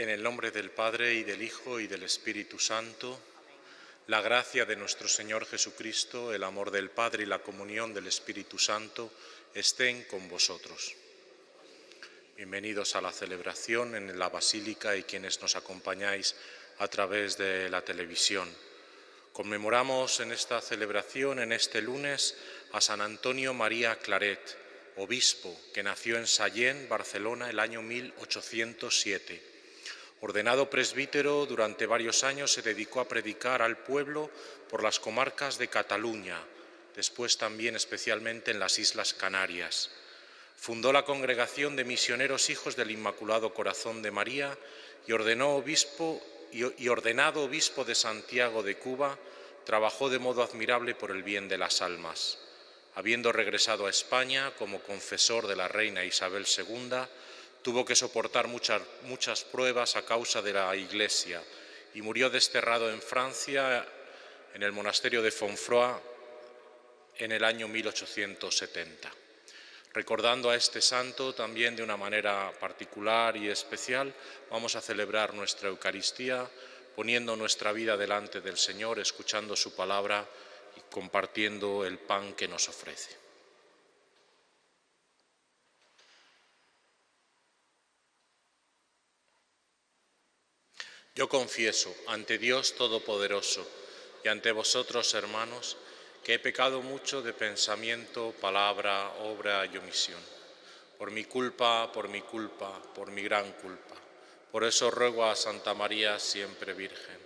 En el nombre del Padre, y del Hijo, y del Espíritu Santo, la gracia de nuestro Señor Jesucristo, el amor del Padre y la comunión del Espíritu Santo estén con vosotros. Bienvenidos a la celebración en la Basílica y quienes nos acompañáis a través de la televisión. Conmemoramos en esta celebración, en este lunes, a San Antonio María Claret, obispo, que nació en Sallent, Barcelona, el año 1807. Ordenado presbítero, durante varios años se dedicó a predicar al pueblo por las comarcas de Cataluña, después también especialmente en las Islas Canarias. Fundó la Congregación de Misioneros Hijos del Inmaculado Corazón de María y ordenado obispo de Santiago de Cuba, trabajó de modo admirable por el bien de las almas. Habiendo regresado a España como confesor de la reina Isabel II, tuvo que soportar muchas pruebas a causa de la Iglesia y murió desterrado en Francia, en el monasterio de Fontfroid, en el año 1870. Recordando a este santo también de una manera particular y especial, vamos a celebrar nuestra Eucaristía poniendo nuestra vida delante del Señor, escuchando su palabra y compartiendo el pan que nos ofrece. Yo confieso ante Dios Todopoderoso y ante vosotros, hermanos, que he pecado mucho de pensamiento, palabra, obra y omisión. Por mi culpa, por mi gran culpa. Por eso ruego a Santa María, siempre Virgen,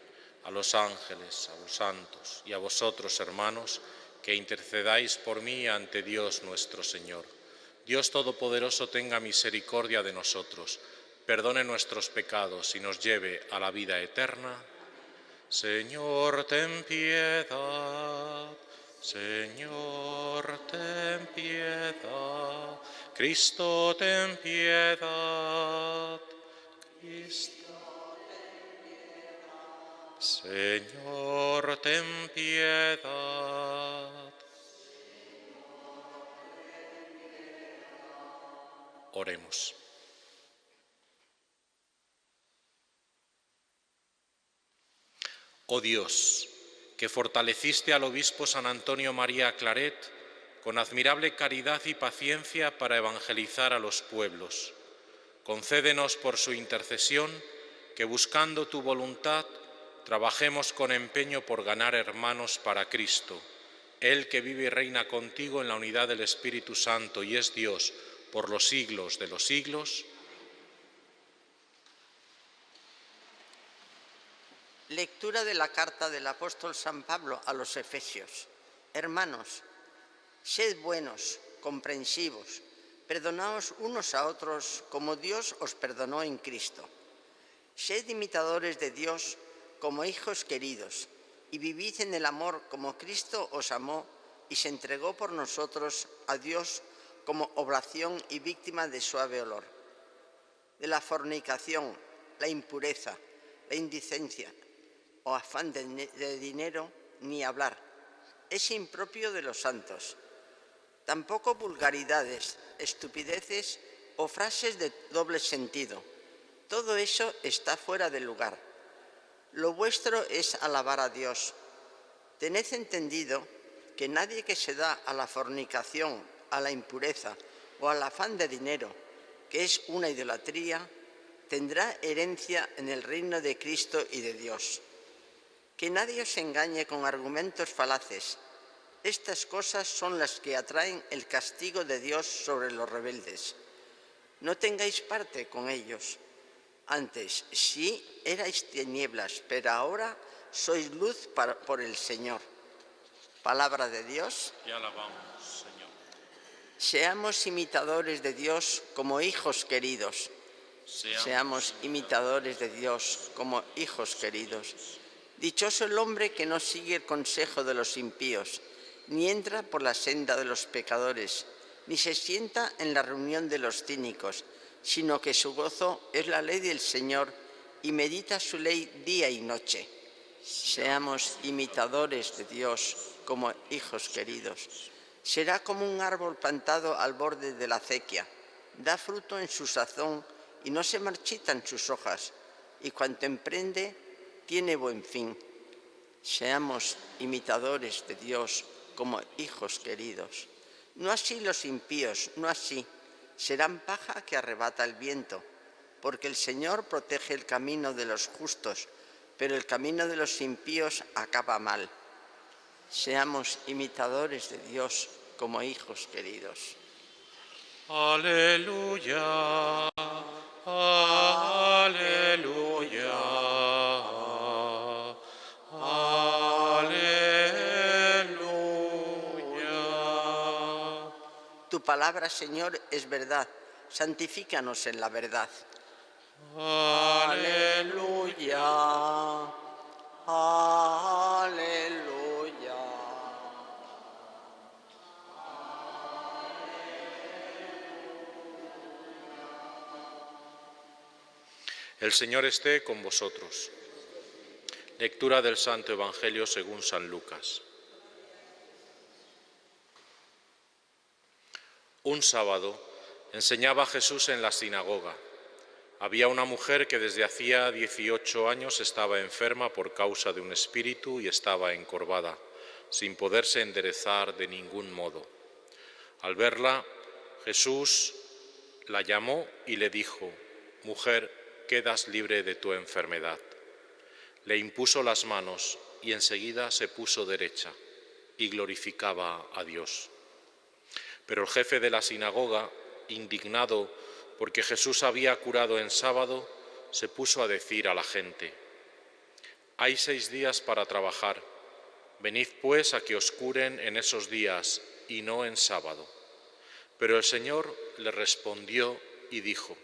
a los ángeles, a los santos y a vosotros, hermanos, que intercedáis por mí ante Dios nuestro Señor. Dios Todopoderoso tenga misericordia de nosotros, perdone nuestros pecados y nos lleve a la vida eterna. Señor, ten piedad. Señor, ten piedad. Cristo, ten piedad. Cristo, ten piedad. Señor, ten piedad. Oremos. Oh Dios, que fortaleciste al obispo San Antonio María Claret con admirable caridad y paciencia para evangelizar a los pueblos, concédenos por su intercesión que, buscando tu voluntad, trabajemos con empeño por ganar hermanos para Cristo, Él que vive y reina contigo en la unidad del Espíritu Santo y es Dios por los siglos de los siglos. Lectura de la carta del apóstol San Pablo a los Efesios. Hermanos, sed buenos, comprensivos, perdonaos unos a otros como Dios os perdonó en Cristo. Sed imitadores de Dios como hijos queridos y vivid en el amor como Cristo os amó y se entregó por nosotros a Dios como oblación y víctima de suave olor. De la fornicación, la impureza, la indicencia o afán de dinero, ni hablar. Es impropio de los santos. Tampoco vulgaridades, estupideces o frases de doble sentido. Todo eso está fuera de lugar. Lo vuestro es alabar a Dios. Tened entendido que nadie que se da a la fornicación, a la impureza o al afán de dinero, que es una idolatría, tendrá herencia en el reino de Cristo y de Dios. Que nadie os engañe con argumentos falaces. Estas cosas son las que atraen el castigo de Dios sobre los rebeldes. No tengáis parte con ellos. Antes, sí erais tinieblas, pero ahora sois luz por el Señor. Palabra de Dios. Te alabamos, Señor. Seamos imitadores de Dios como hijos queridos. Seamos imitadores de Dios como hijos queridos. Dichoso el hombre que no sigue el consejo de los impíos, ni entra por la senda de los pecadores, ni se sienta en la reunión de los cínicos, sino que su gozo es la ley del Señor y medita su ley día y noche. Seamos imitadores de Dios como hijos queridos. Será como un árbol plantado al borde de la acequia, da fruto en su sazón y no se marchitan sus hojas. y cuanto emprende tiene buen fin. Seamos imitadores de Dios como hijos queridos. No así los impíos, no así. Serán paja que arrebata el viento, porque el Señor protege el camino de los justos, pero el camino de los impíos acaba mal. Seamos imitadores de Dios como hijos queridos. Aleluya, aleluya, aleluya. Tu palabra, Señor, es verdad. Santifícanos en la verdad. Aleluya, aleluya. El Señor esté con vosotros. Lectura del Santo Evangelio según San Lucas. Un sábado enseñaba Jesús en la sinagoga. Había una mujer que desde hacía 18 años estaba enferma por causa de un espíritu y estaba encorvada, sin poderse enderezar de ningún modo. Al verla, Jesús la llamó y le dijo: «Mujer, quedas libre de tu enfermedad». Le impuso las manos y enseguida se puso derecha y glorificaba a Dios. Pero el jefe de la sinagoga, indignado porque Jesús había curado en sábado, se puso a decir a la gente: «Hay 6 días para trabajar, venid pues a que os curen en esos días y no en sábado». Pero el Señor le respondió y dijo: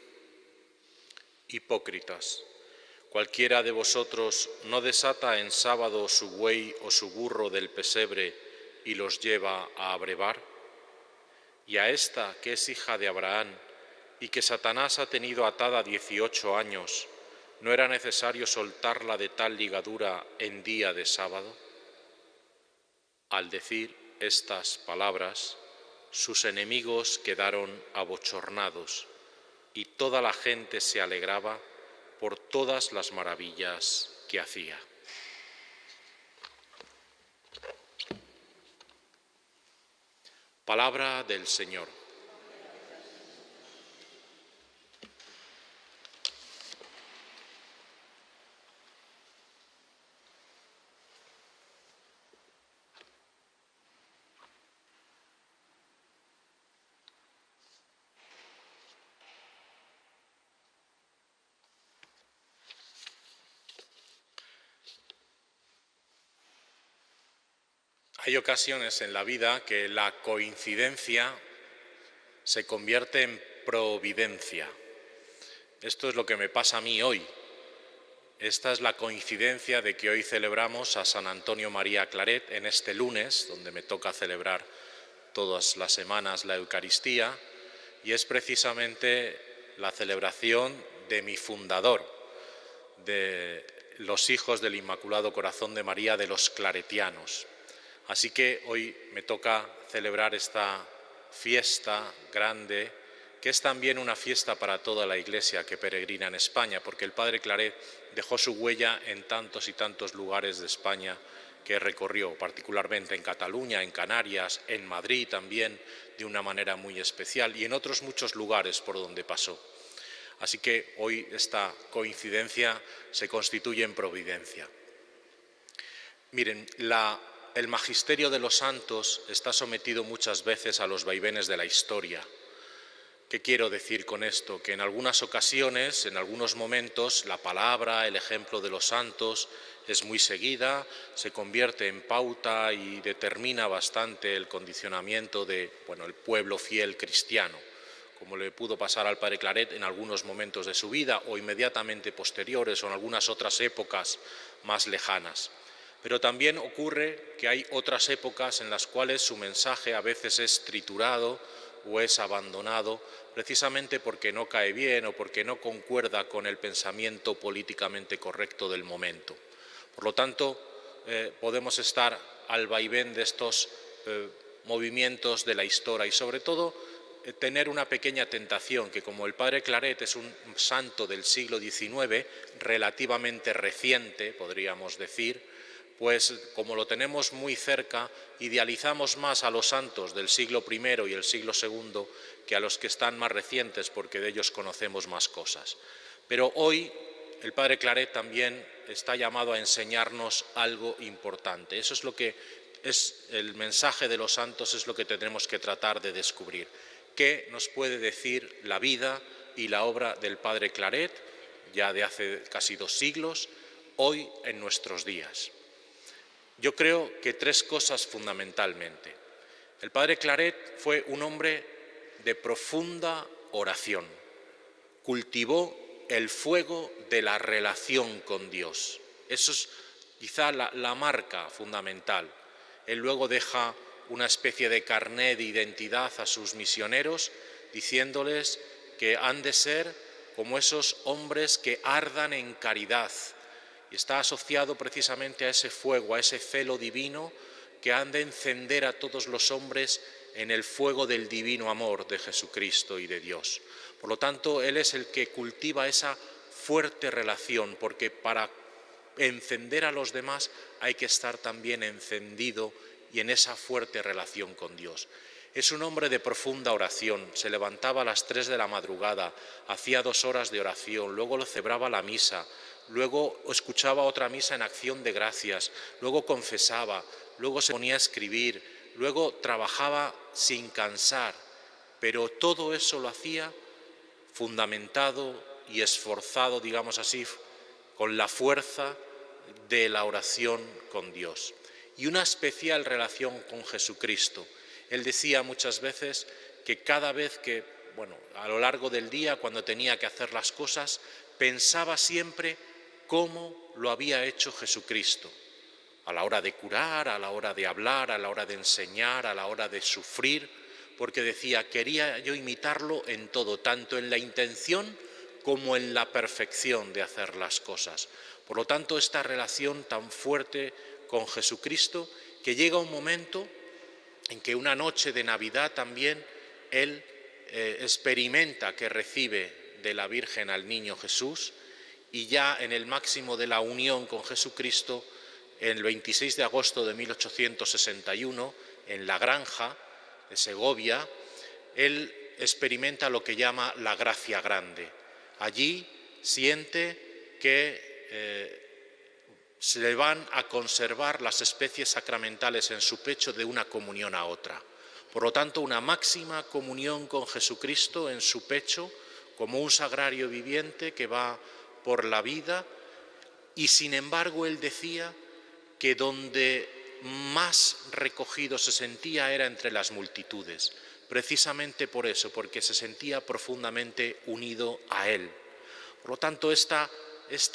«Hipócritas, ¿cualquiera de vosotros no desata en sábado su buey o su burro del pesebre y los lleva a abrevar? Y a esta, que es hija de Abraham y que Satanás ha tenido atada 18 años, ¿no era necesario soltarla de tal ligadura en día de sábado?». Al decir estas palabras, sus enemigos quedaron abochornados y toda la gente se alegraba por todas las maravillas que hacía. Palabra del Señor. Hay ocasiones en la vida que la coincidencia se convierte en providencia. Esto es lo que me pasa a mí hoy. Esta es la coincidencia de que hoy celebramos a San Antonio María Claret en este lunes, donde me toca celebrar todas las semanas la Eucaristía, y es precisamente la celebración de mi fundador, de los hijos del Inmaculado Corazón de María, de los claretianos. Así que hoy me toca celebrar esta fiesta grande, que es también una fiesta para toda la Iglesia que peregrina en España, porque el Padre Claret dejó su huella en tantos y tantos lugares de España que recorrió, particularmente en Cataluña, en Canarias, en Madrid también, de una manera muy especial, y en otros muchos lugares por donde pasó. Así que hoy esta coincidencia se constituye en providencia. Miren, el magisterio de los santos está sometido muchas veces a los vaivenes de la historia. ¿Qué quiero decir con esto? Que en algunas ocasiones, en algunos momentos, la palabra, el ejemplo de los santos es muy seguida, se convierte en pauta y determina bastante el condicionamiento del pueblo fiel cristiano, como le pudo pasar al Padre Claret en algunos momentos de su vida o inmediatamente posteriores o en algunas otras épocas más lejanas. Pero también ocurre que hay otras épocas en las cuales su mensaje a veces es triturado o es abandonado precisamente porque no cae bien o porque no concuerda con el pensamiento políticamente correcto del momento. Por lo tanto, podemos estar al vaivén de estos movimientos de la historia y sobre todo tener una pequeña tentación, que como el padre Claret es un santo del siglo XIX, relativamente reciente, podríamos decir, pues como lo tenemos muy cerca, idealizamos más a los santos del siglo I y el siglo II que a los que están más recientes, porque de ellos conocemos más cosas. Pero hoy el padre Claret también está llamado a enseñarnos algo importante. Eso es lo que es el mensaje de los santos, es lo que tenemos que tratar de descubrir. ¿Qué nos puede decir la vida y la obra del padre Claret, ya de hace casi 2 siglos, hoy en nuestros días? Yo creo que 3 cosas fundamentalmente. El padre Claret fue un hombre de profunda oración. Cultivó el fuego de la relación con Dios. Eso es quizá la marca fundamental. Él luego deja una especie de carné de identidad a sus misioneros, diciéndoles que han de ser como esos hombres que ardan en caridad. Y está asociado precisamente a ese fuego, a ese celo divino que han de encender a todos los hombres en el fuego del divino amor de Jesucristo y de Dios. Por lo tanto, él es el que cultiva esa fuerte relación, porque para encender a los demás hay que estar también encendido y en esa fuerte relación con Dios. Es un hombre de profunda oración, se levantaba a las 3 de la madrugada, hacía 2 horas de oración, luego lo celebraba la misa, luego escuchaba otra misa en acción de gracias, luego confesaba, luego se ponía a escribir, luego trabajaba sin cansar, pero todo eso lo hacía fundamentado y esforzado, digamos así, con la fuerza de la oración con Dios y una especial relación con Jesucristo. Él decía muchas veces que cada vez que, a lo largo del día, cuando tenía que hacer las cosas, pensaba siempre cómo lo había hecho Jesucristo, a la hora de curar, a la hora de hablar, a la hora de enseñar, a la hora de sufrir, porque decía, quería yo imitarlo en todo, tanto en la intención como en la perfección de hacer las cosas. Por lo tanto, esta relación tan fuerte con Jesucristo, que llega un momento en que una noche de Navidad también él experimenta que recibe de la Virgen al niño Jesús, y ya en el máximo de la unión con Jesucristo, el 26 de agosto de 1861, en la granja de Segovia, él experimenta lo que llama la gracia grande. Allí siente que se le van a conservar las especies sacramentales en su pecho de una comunión a otra. Por lo tanto, una máxima comunión con Jesucristo en su pecho, como un sagrario viviente que va por la vida, y sin embargo él decía que donde más recogido se sentía era entre las multitudes, precisamente por eso, porque se sentía profundamente unido a él. Por lo tanto, esta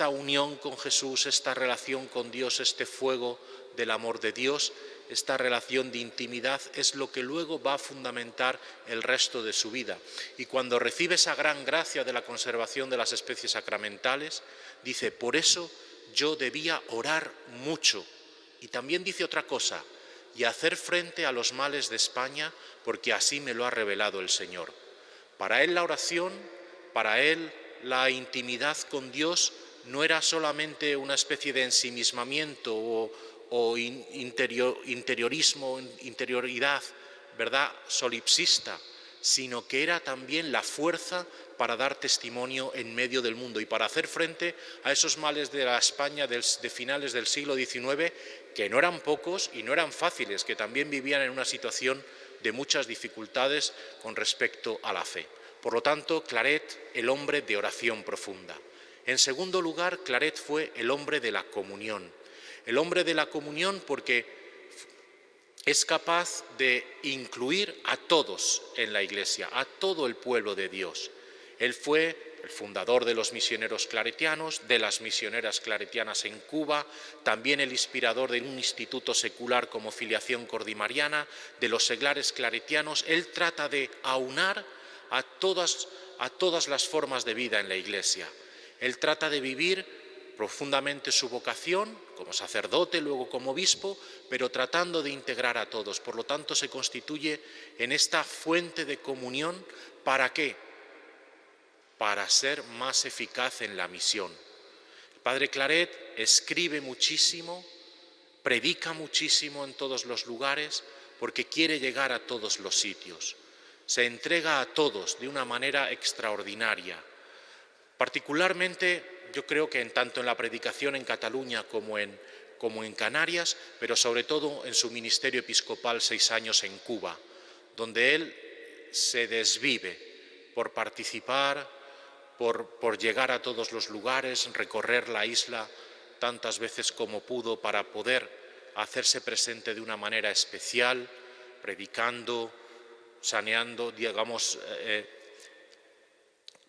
unión con Jesús, esta relación con Dios, este fuego del amor de Dios, esta relación de intimidad es lo que luego va a fundamentar el resto de su vida. Y cuando recibe esa gran gracia de la conservación de las especies sacramentales, dice, por eso yo debía orar mucho. Y también dice otra cosa, y hacer frente a los males de España, porque así me lo ha revelado el Señor. Para él la oración, para él la intimidad con Dios no era solamente una especie de ensimismamiento o interiorismo, interioridad, ¿verdad?, solipsista, sino que era también la fuerza para dar testimonio en medio del mundo y para hacer frente a esos males de la España de finales del siglo XIX, que no eran pocos y no eran fáciles, que también vivían en una situación de muchas dificultades con respecto a la fe. Por lo tanto, Claret, el hombre de oración profunda. En segundo lugar, Claret fue el hombre de la comunión. El hombre de la comunión porque es capaz de incluir a todos en la Iglesia, a todo el pueblo de Dios. Él fue el fundador de los misioneros claretianos, de las misioneras claretianas en Cuba, también el inspirador de un instituto secular como Filiación Cordimariana, de los seglares claretianos. Él trata de aunar a todas las formas de vida en la Iglesia. Él trata de vivir profundamente su vocación como sacerdote, luego como obispo, pero tratando de integrar a todos. Por lo tanto, se constituye en esta fuente de comunión. ¿Para qué? Para ser más eficaz en la misión. El padre Claret escribe muchísimo, predica muchísimo en todos los lugares, porque quiere llegar a todos los sitios. Se entrega a todos de una manera extraordinaria. Particularmente, yo creo que tanto en la predicación en Cataluña como en Canarias, pero sobre todo en su ministerio episcopal 6 años en Cuba, donde él se desvive por participar, por llegar a todos los lugares, recorrer la isla tantas veces como pudo para poder hacerse presente de una manera especial, predicando, saneando, digamos,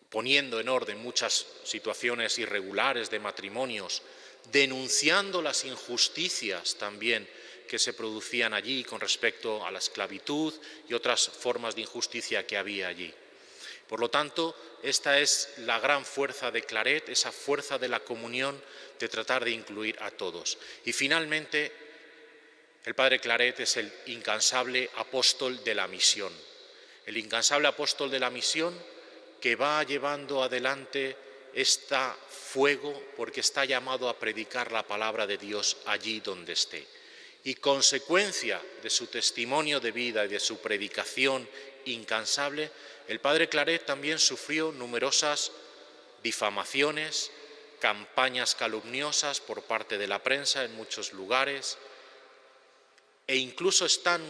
poniendo en orden muchas situaciones irregulares de matrimonios, denunciando las injusticias también que se producían allí con respecto a la esclavitud y otras formas de injusticia que había allí. Por lo tanto, esta es la gran fuerza de Claret, esa fuerza de la comunión, de tratar de incluir a todos. Y finalmente, el padre Claret es el incansable apóstol de la misión. El incansable apóstol de la misión que va llevando adelante este fuego porque está llamado a predicar la palabra de Dios allí donde esté. Y consecuencia de su testimonio de vida y de su predicación incansable, el padre Claret también sufrió numerosas difamaciones, campañas calumniosas por parte de la prensa en muchos lugares, e incluso están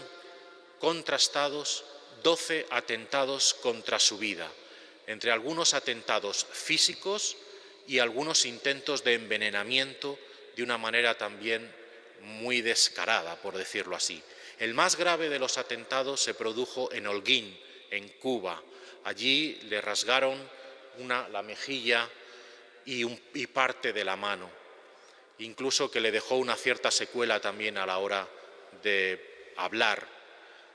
contrastados 12 atentados contra su vida, entre algunos atentados físicos y algunos intentos de envenenamiento de una manera también muy descarada, por decirlo así. El más grave de los atentados se produjo en Holguín, en Cuba. Allí le rasgaron la mejilla y parte de la mano, incluso que le dejó una cierta secuela también a la hora de hablar.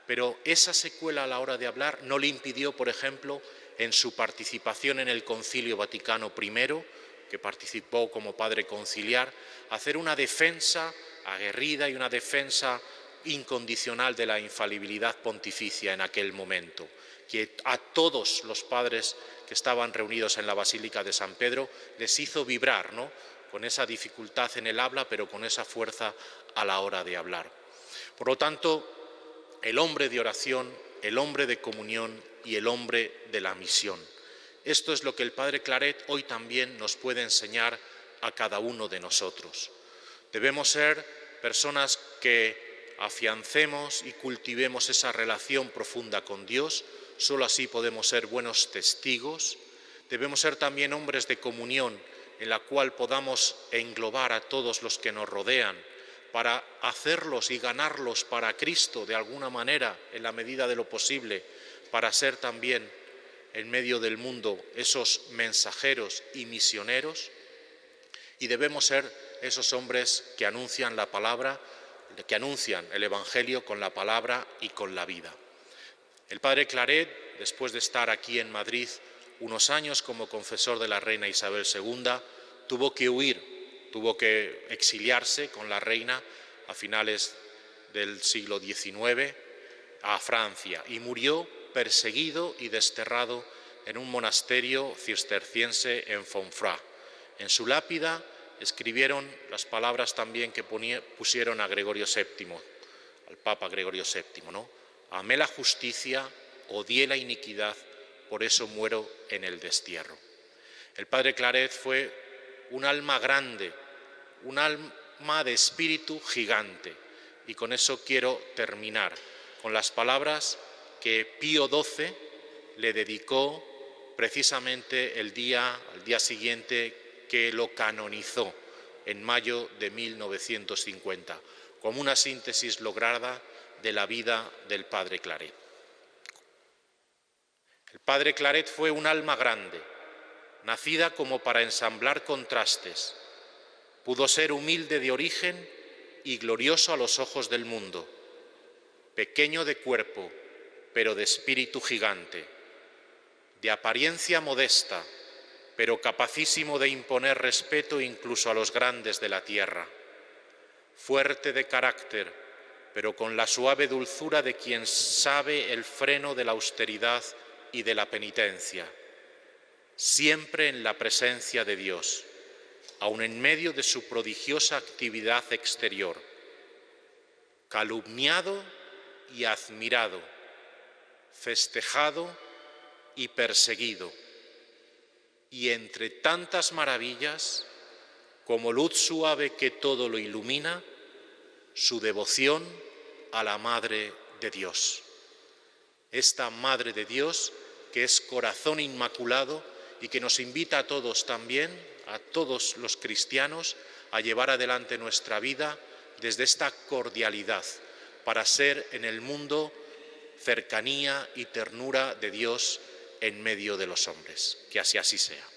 Pero esa secuela a la hora de hablar no le impidió, por ejemplo, en su participación en el Concilio Vaticano I, que participó como padre conciliar, hacer una defensa aguerrida y una defensa incondicional de la infalibilidad pontificia en aquel momento, que a todos los padres que estaban reunidos en la Basílica de San Pedro les hizo vibrar, ¿no?, con esa dificultad en el habla, pero con esa fuerza a la hora de hablar. Por lo tanto, el hombre de oración, el hombre de comunión y el hombre de la misión. Esto es lo que el padre Claret hoy también nos puede enseñar a cada uno de nosotros. Debemos ser personas que afiancemos y cultivemos esa relación profunda con Dios, solo así podemos ser buenos testigos. Debemos ser también hombres de comunión en la cual podamos englobar a todos los que nos rodean para hacerlos y ganarlos para Cristo de alguna manera, en la medida de lo posible, para ser también en medio del mundo esos mensajeros y misioneros. Y debemos ser esos hombres que anuncian la palabra, que anuncian el Evangelio con la palabra y con la vida. El padre Claret, después de estar aquí en Madrid unos años como confesor de la reina Isabel II, tuvo que huir, tuvo que exiliarse con la reina a finales del siglo XIX a Francia y murió perseguido y desterrado en un monasterio cisterciense en Fonfrá. En su lápida escribieron las palabras también que pusieron a Gregorio VII, al Papa Gregorio VII, ¿no? Amé la justicia, odié la iniquidad, por eso muero en el destierro. El padre Claret fue un alma grande, un alma de espíritu gigante. Y con eso quiero terminar, con las palabras que Pío XII le dedicó precisamente al día siguiente que lo canonizó, en mayo de 1950, como una síntesis lograda de la vida del padre Claret. El padre Claret fue un alma grande, nacida como para ensamblar contrastes. Pudo ser humilde de origen y glorioso a los ojos del mundo, pequeño de cuerpo, pero de espíritu gigante, de apariencia modesta, pero capacísimo de imponer respeto incluso a los grandes de la tierra. Fuerte de carácter, pero con la suave dulzura de quien sabe el freno de la austeridad y de la penitencia. Siempre en la presencia de Dios, aun en medio de su prodigiosa actividad exterior. Calumniado y admirado, festejado y perseguido. Y entre tantas maravillas, como luz suave que todo lo ilumina, su devoción a la Madre de Dios. Esta Madre de Dios que es corazón inmaculado y que nos invita a todos también, a todos los cristianos, a llevar adelante nuestra vida desde esta cordialidad para ser en el mundo cercanía y ternura de Dios en medio de los hombres. Que así sea.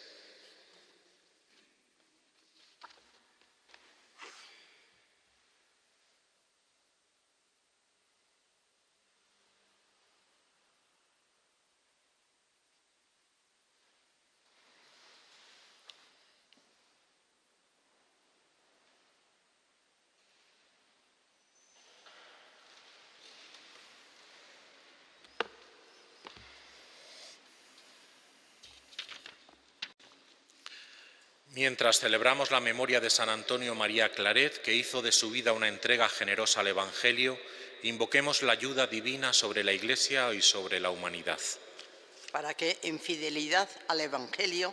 Mientras celebramos la memoria de San Antonio María Claret, que hizo de su vida una entrega generosa al Evangelio, invoquemos la ayuda divina sobre la Iglesia y sobre la humanidad. Para que, en fidelidad al Evangelio,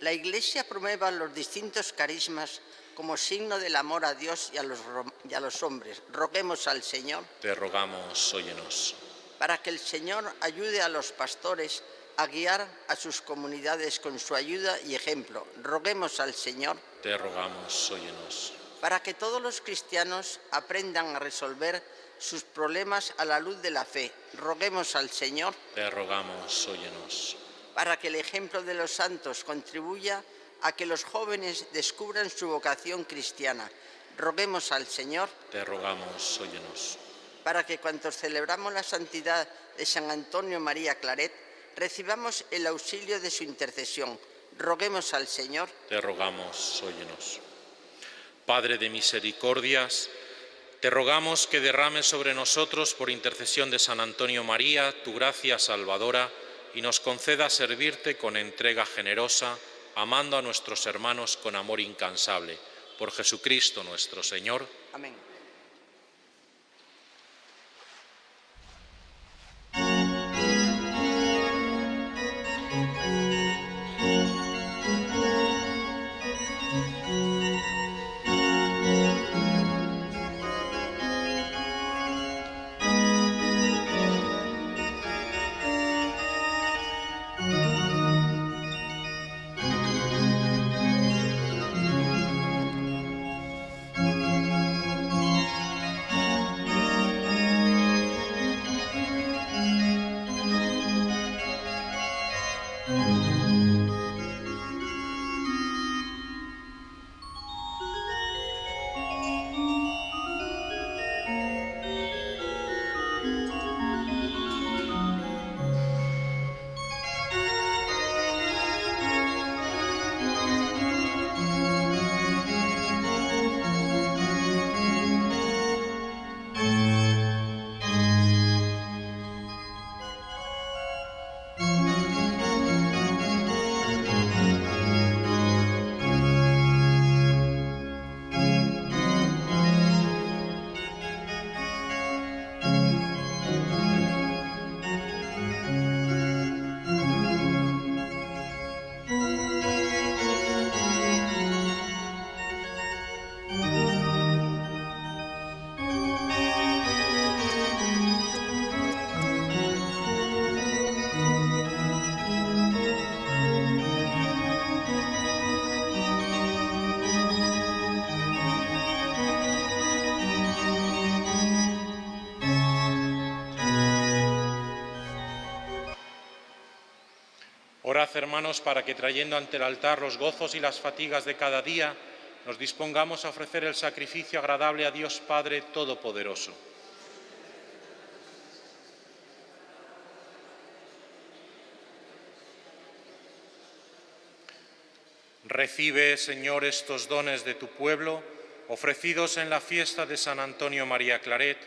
la Iglesia promueva los distintos carismas como signo del amor a Dios y a los hombres. Roguemos al Señor. Te rogamos, óyenos. Para que el Señor ayude a los pastores a guiar a sus comunidades con su ayuda y ejemplo. Roguemos al Señor. Te rogamos, óyenos. Para que todos los cristianos aprendan a resolver sus problemas a la luz de la fe. Roguemos al Señor. Te rogamos, óyenos. Para que el ejemplo de los santos contribuya a que los jóvenes descubran su vocación cristiana. Roguemos al Señor. Te rogamos, óyenos. Para que cuantos celebramos la santidad de San Antonio María Claret, recibamos el auxilio de su intercesión. Roguemos al Señor. Te rogamos, óyenos. Padre de misericordias, te rogamos que derrames sobre nosotros, por intercesión de San Antonio María, tu gracia salvadora y nos conceda servirte con entrega generosa, amando a nuestros hermanos con amor incansable. Por Jesucristo nuestro Señor. Amén. Orad, hermanos, para que trayendo ante el altar los gozos y las fatigas de cada día, nos dispongamos a ofrecer el sacrificio agradable a Dios Padre Todopoderoso. Recibe, Señor, estos dones de tu pueblo, ofrecidos en la fiesta de San Antonio María Claret,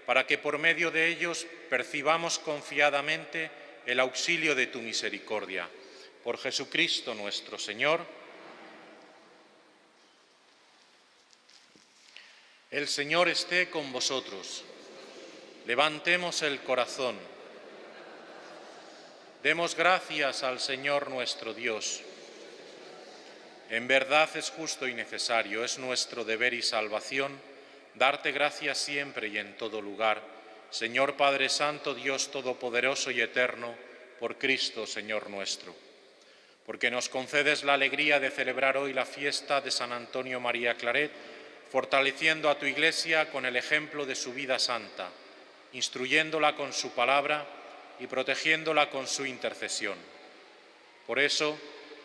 para que por medio de ellos percibamos confiadamente el auxilio de tu misericordia. Por Jesucristo nuestro Señor. El Señor esté con vosotros. Levantemos el corazón. Demos gracias al Señor nuestro Dios. En verdad es justo y necesario, es nuestro deber y salvación, darte gracias siempre y en todo lugar, Señor Padre Santo, Dios Todopoderoso y Eterno, por Cristo, Señor nuestro. Porque nos concedes la alegría de celebrar hoy la fiesta de San Antonio María Claret, fortaleciendo a tu Iglesia con el ejemplo de su vida santa, instruyéndola con su palabra y protegiéndola con su intercesión. Por eso,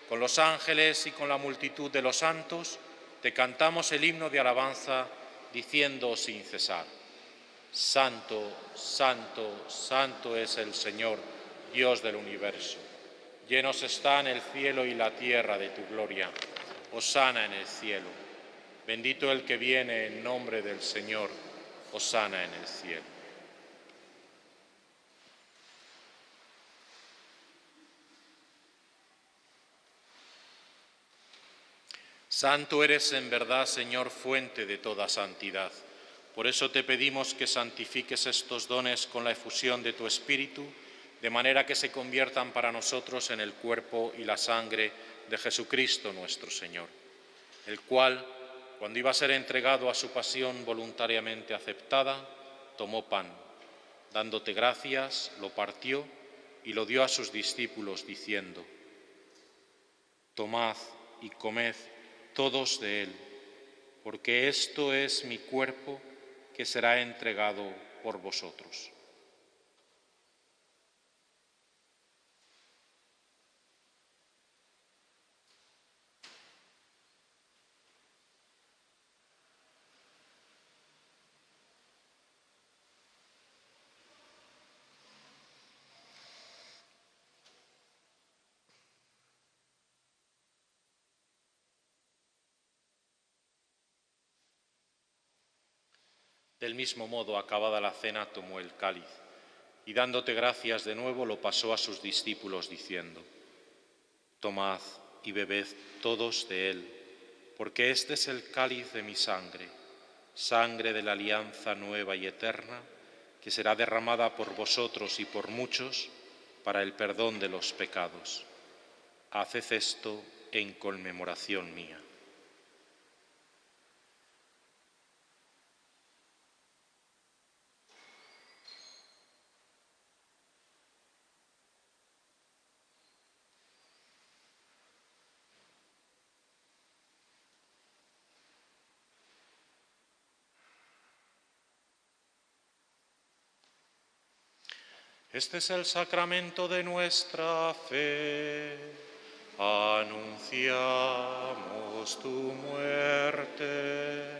con los ángeles y con la multitud de los santos, te cantamos el himno de alabanza, diciendo sin cesar: Santo, santo, santo es el Señor, Dios del universo. Llenos están el cielo y la tierra de tu gloria. Hosana en el cielo. Bendito el que viene en nombre del Señor. Hosana en el cielo. Santo eres en verdad, Señor, fuente de toda santidad. Por eso te pedimos que santifiques estos dones con la efusión de tu Espíritu, de manera que se conviertan para nosotros en el cuerpo y la sangre de Jesucristo nuestro Señor, el cual, cuando iba a ser entregado a su pasión voluntariamente aceptada, tomó pan, dándote gracias, lo partió y lo dio a sus discípulos, diciendo: Tomad y comed todos de él, porque esto es mi cuerpo que será entregado por vosotros. Del mismo modo, acabada la cena, tomó el cáliz y, dándote gracias de nuevo, lo pasó a sus discípulos, diciendo: Tomad y bebed todos de él, porque este es el cáliz de mi sangre, sangre de la alianza nueva y eterna, que será derramada por vosotros y por muchos para el perdón de los pecados. Haced esto en conmemoración mía. Este es el sacramento de nuestra fe. Anunciamos tu muerte,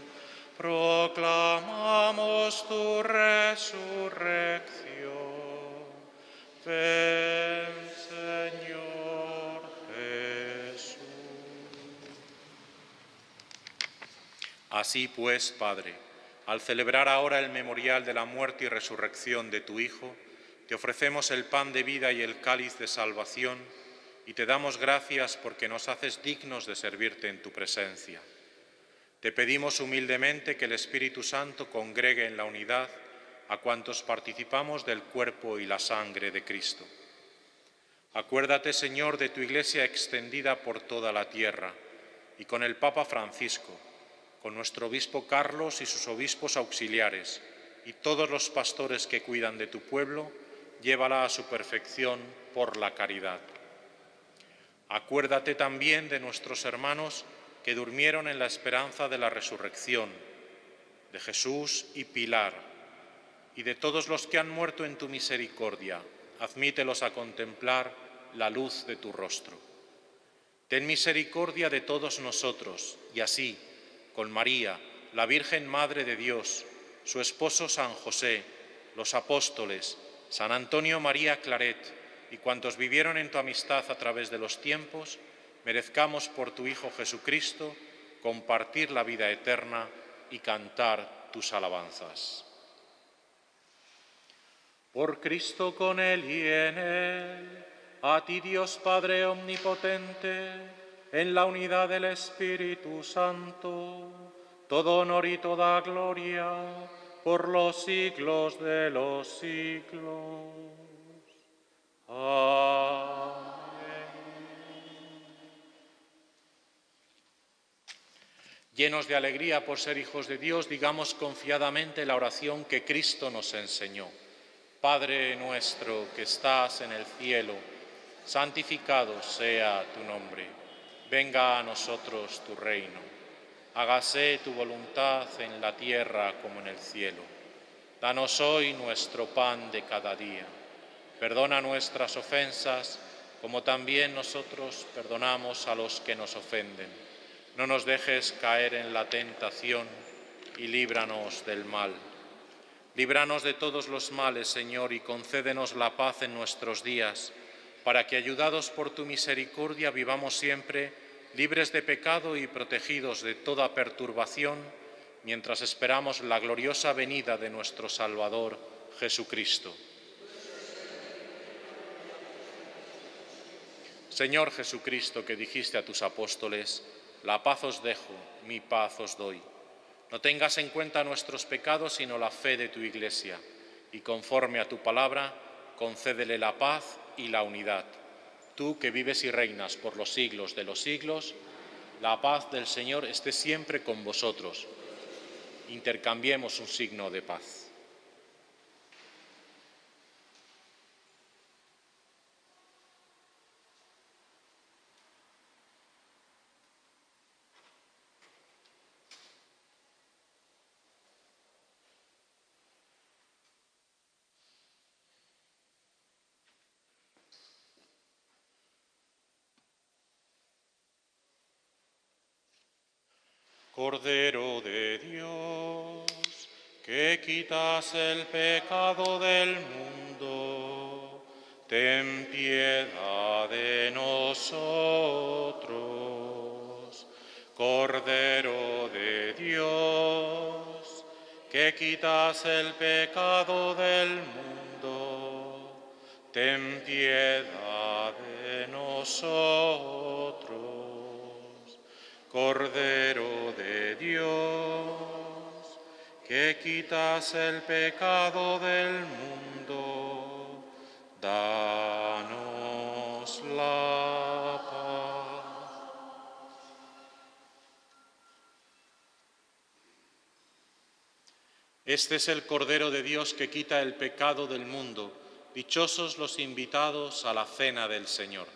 proclamamos tu resurrección. Ven, Señor Jesús. Así pues, Padre, al celebrar ahora el memorial de la muerte y resurrección de tu Hijo, te ofrecemos el pan de vida y el cáliz de salvación y te damos gracias porque nos haces dignos de servirte en tu presencia. Te pedimos humildemente que el Espíritu Santo congregue en la unidad a cuantos participamos del cuerpo y la sangre de Cristo. Acuérdate, Señor, de tu Iglesia extendida por toda la tierra y con el Papa Francisco, con nuestro obispo Carlos y sus obispos auxiliares y todos los pastores que cuidan de tu pueblo, llévala a su perfección por la caridad. Acuérdate también de nuestros hermanos que durmieron en la esperanza de la resurrección, de Jesús y Pilar, y de todos los que han muerto en tu misericordia. Admítelos a contemplar la luz de tu rostro. Ten misericordia de todos nosotros, y así, con María, la Virgen Madre de Dios, su esposo San José, los apóstoles, San Antonio María Claret y cuantos vivieron en tu amistad a través de los tiempos, merezcamos por tu Hijo Jesucristo compartir la vida eterna y cantar tus alabanzas. Por Cristo, con Él y en Él, a ti Dios Padre Omnipotente, en la unidad del Espíritu Santo, todo honor y toda gloria por los siglos de los siglos. Amén. Llenos de alegría por ser hijos de Dios, digamos confiadamente la oración que Cristo nos enseñó. Padre nuestro que estás en el cielo, santificado sea tu nombre. Venga a nosotros tu reino. Hágase tu voluntad en la tierra como en el cielo. Danos hoy nuestro pan de cada día. Perdona nuestras ofensas, como también nosotros perdonamos a los que nos ofenden. No nos dejes caer en la tentación y líbranos del mal. Líbranos de todos los males, Señor, y concédenos la paz en nuestros días, para que, ayudados por tu misericordia, vivamos siempre libres de pecado y protegidos de toda perturbación, mientras esperamos la gloriosa venida de nuestro Salvador, Jesucristo. Señor Jesucristo, que dijiste a tus apóstoles: la paz os dejo, mi paz os doy. No tengas en cuenta nuestros pecados, sino la fe de tu Iglesia, y conforme a tu palabra, concédele la paz y la unidad. Tú que vives y reinas por los siglos de los siglos, la paz del Señor esté siempre con vosotros. Intercambiemos un signo de paz. Cordero de Dios, que quitas el pecado del mundo, ten piedad de nosotros. Cordero de Dios, que quitas el pecado del mundo, ten piedad de nosotros. Cordero de Dios, que quitas el pecado del mundo, danos la paz. Este es el Cordero de Dios que quita el pecado del mundo. Dichosos los invitados a la cena del Señor.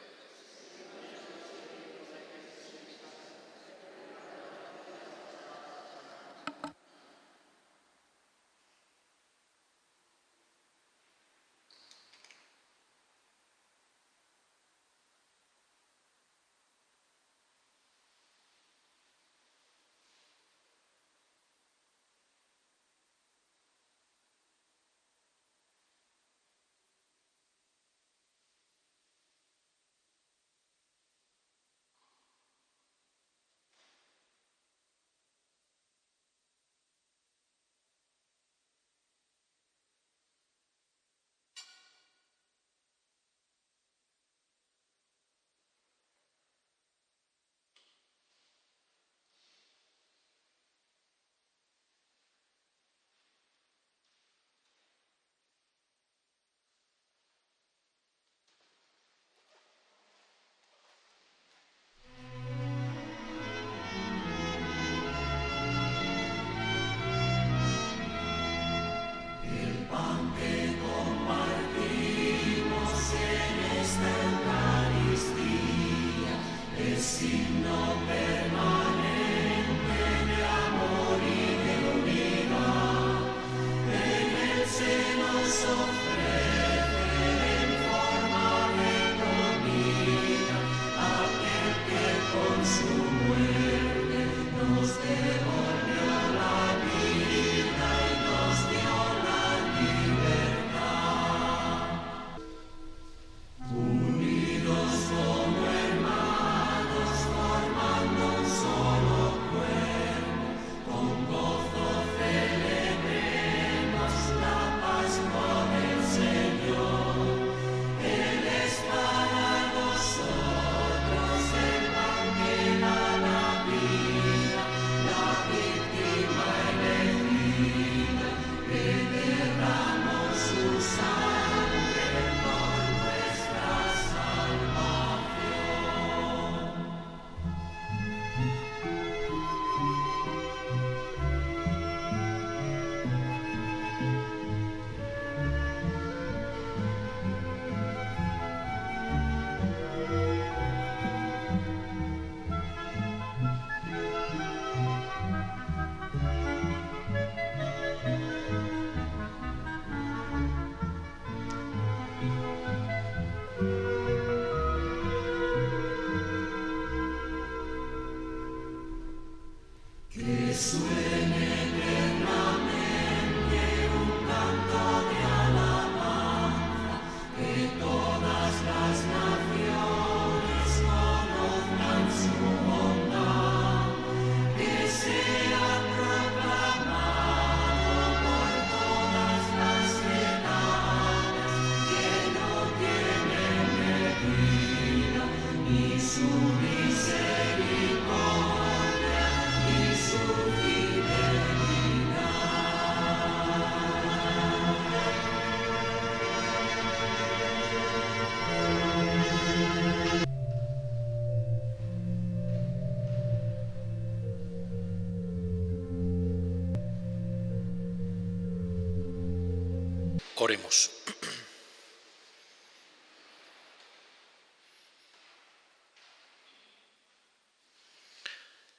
Oremos.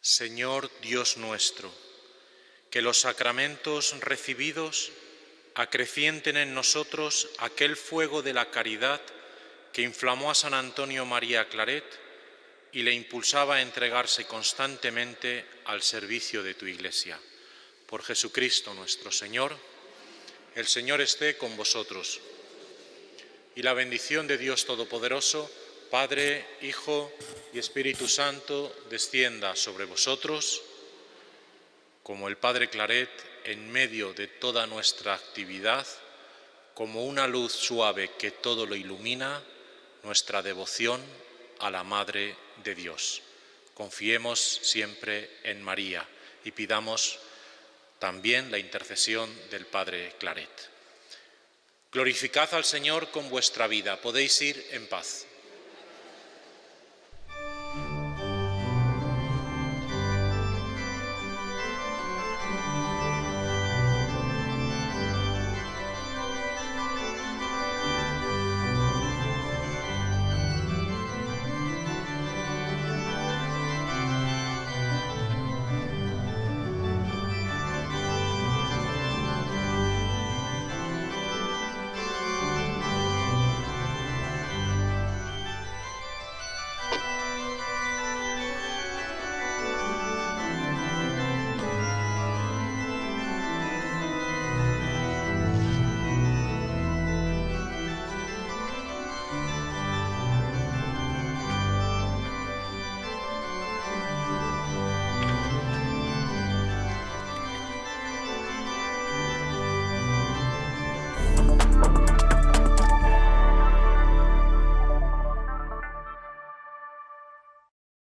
Señor Dios nuestro, que los sacramentos recibidos acrecienten en nosotros aquel fuego de la caridad que inflamó a San Antonio María Claret y le impulsaba a entregarse constantemente al servicio de tu Iglesia. Por Jesucristo nuestro Señor. El Señor esté con vosotros. Y la bendición de Dios Todopoderoso, Padre, Hijo y Espíritu Santo, descienda sobre vosotros, como el Padre Claret, en medio de toda nuestra actividad, como una luz suave que todo lo ilumina, nuestra devoción a la Madre de Dios. Confiemos siempre en María y pidamos también la intercesión del Padre Claret. Glorificad al Señor con vuestra vida. Podéis ir en paz.